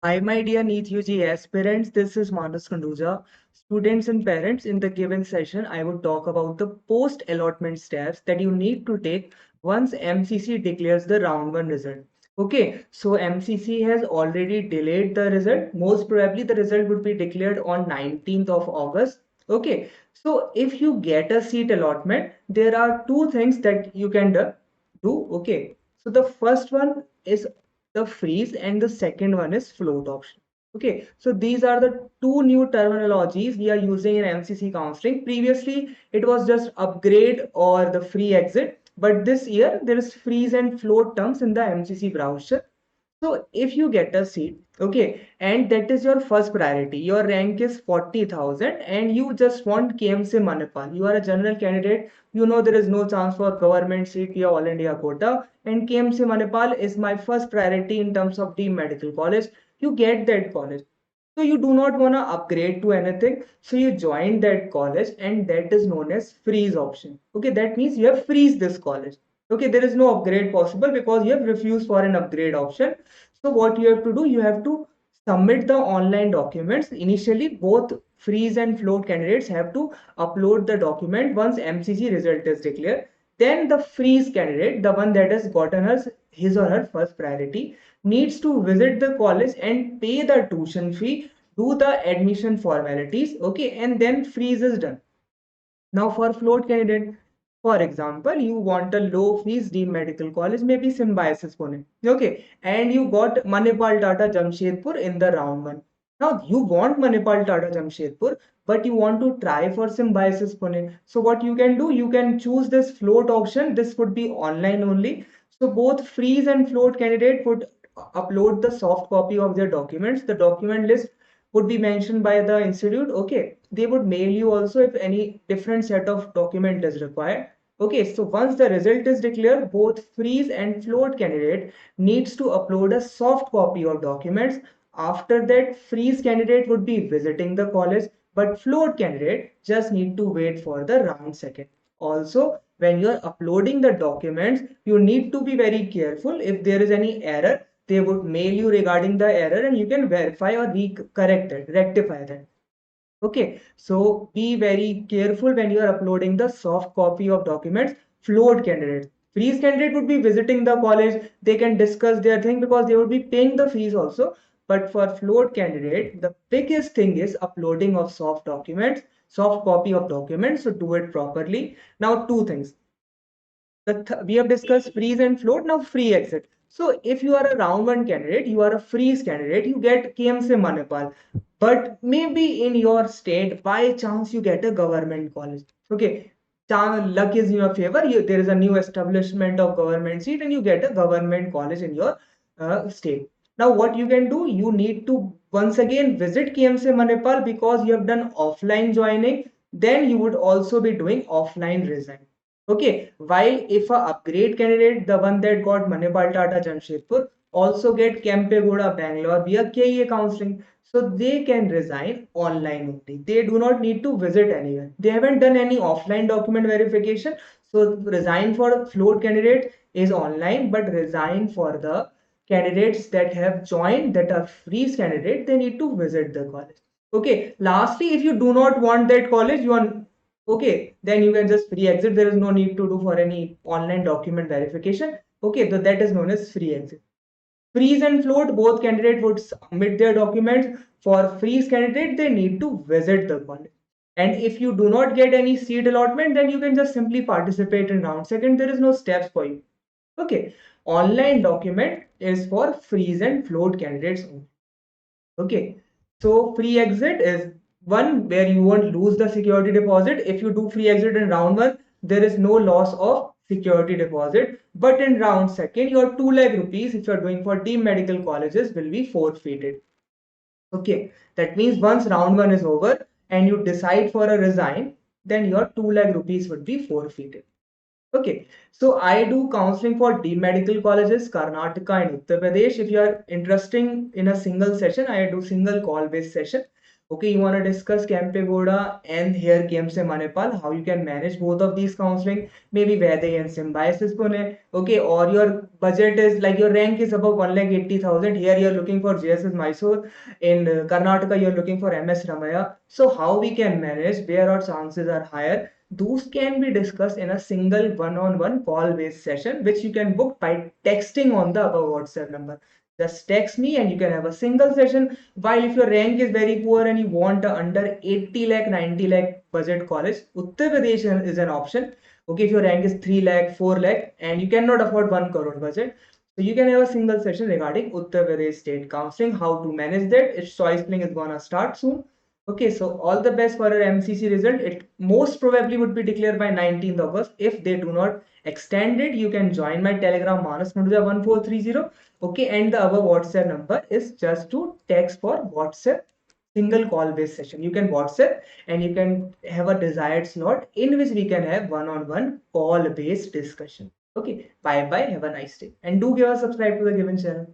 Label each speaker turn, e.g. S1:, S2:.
S1: Hi, my dear NEET UG aspirants. This is Manas Khanduja. Students and parents, in the given session, I would talk about the post-allotment steps that you need to take once MCC declares the round 1 result. Okay, so MCC has already delayed the result. Most probably, the result would be declared on 19th of August. Okay, so if you get a seat allotment, there are two things that you can do. Okay, so the first one is the freeze and the second one is float option. Okay, so these are the two new terminologies we are using in MCC counseling. Previously, it was just upgrade or the free exit, but this year there is freeze and float terms in the MCC browser. So if you get a seat, okay, and that is your first priority, your rank is 40,000 and you just want KMC Manipal, you are a general candidate, you know there is no chance for government seat via All India quota, and KMC Manipal is my first priority in terms of the medical college, you get that college. So you do not want to upgrade to anything, so you join that college and that is known as freeze option. Okay, that means you have freeze this college. Okay, there is no upgrade possible because you have refused for an upgrade option. So what you have to do, you have to submit the online documents. Initially, both freeze and float candidates have to upload the document once MCC result is declared. Then the freeze candidate, the one that has gotten his or her first priority, needs to visit the college and pay the tuition fee, do the admission formalities, okay, and then freeze is done. Now, for float candidate, for example, you want a low fees deemed medical college, maybe Symbiosis Pune. Okay, and you got Manipal Tata Jamshedpur in the round 1. Now, you want Manipal Tata Jamshedpur, but you want to try for Symbiosis Pune. So, what you can do, you can choose this float option. This would be online only. So, both freeze and float candidate would upload the soft copy of their documents. The document list would be mentioned by the institute. Okay, they would mail you also if any different set of document is required. Okay, so once the result is declared, both freeze and float candidate needs to upload a soft copy of documents. After that, freeze candidate would be visiting the college, but float candidate just need to wait for the round second. Also, when you are uploading the documents, you need to be very careful. If there is any error, they would mail you regarding the error and you can verify or correct it, rectify that. Okay, so be very careful when you are uploading the soft copy of documents. Float candidates, freeze candidate would be visiting the college, they can discuss their thing because they would be paying the fees also. But for float candidate, the biggest thing is uploading of soft documents, soft copy of documents. So do it properly. Now, two things we have discussed freeze and float. Now free exit. So if you are a round 1 candidate, you are a freeze candidate, you get KMC Manipal. But maybe in your state, by chance, you get a government college. Okay, luck is in your favor. There is a new establishment of government seat and you get a government college in your state. Now what you can do, you need to once again visit KMC Manipal because you have done offline joining. Then you would also be doing offline resign. Okay, while if a upgrade candidate, the one that got Manipal Tata Jamshedpur, also get Kempegoda Bangalore via KA counseling, so they can resign online only. They do not need to visit anywhere. They haven't done any offline document verification. So resign for float candidate is online, but resign for the candidates that have joined that are freeze candidate, they need to visit the college. Okay, lastly, if you do not want that college, you are okay, then you can just free exit. There is no need to do for any online document verification. Okay, so that is known as free exit. Freeze and float, both candidate would submit their documents. For freeze candidate, they need to visit the college. And if you do not get any seat allotment, then you can just simply participate in round second. There is no steps for you. Okay, online document is for freeze and float candidates only. Okay, so free exit is one where you won't lose the security deposit. If you do free exit in round 1, there is no loss of security deposit. But in round second, your 2 lakh rupees, if you're doing for deemed medical colleges, will be forfeited. Okay, that means once round 1 is over and you decide for a resign, then your 2 lakh rupees would be forfeited. Okay, so I do counseling for deemed medical colleges, Karnataka and Uttar Pradesh. If you are interested in a single session, I do single call based session. Okay, you want to discuss Kempe Boda and here KMC Manipal, how you can manage both of these counseling, maybe where they and symbiosis pune. Okay, or your budget is like your rank is above 1,80,000. Here you're looking for JSS Mysore. In Karnataka, you're looking for MS Ramaya. So how we can manage, where our chances are higher, those can be discussed in a single one-on-one call-based session, which you can book by texting on the above WhatsApp number. Just text me and you can have a single session. While if your rank is very poor and you want a under 80 lakh, 90 lakh budget college, Uttar Pradesh is an option. Okay, if your rank is 3 lakh, 4 lakh, and you cannot afford 1 crore budget, so you can have a single session regarding Uttar Pradesh state counseling, how to manage that. Its choice link is gonna start soon. Okay, so all the best for your MCC result. It most probably would be declared by 19th August. If they do not extend it, you can join my Telegram Manas Khanduja 1430. Okay, and the other WhatsApp number is just to text for WhatsApp single call based session. You can WhatsApp and you can have a desired slot in which we can have one-on-one call based discussion. Okay, bye bye. Have a nice day. And do give a subscribe to the given channel.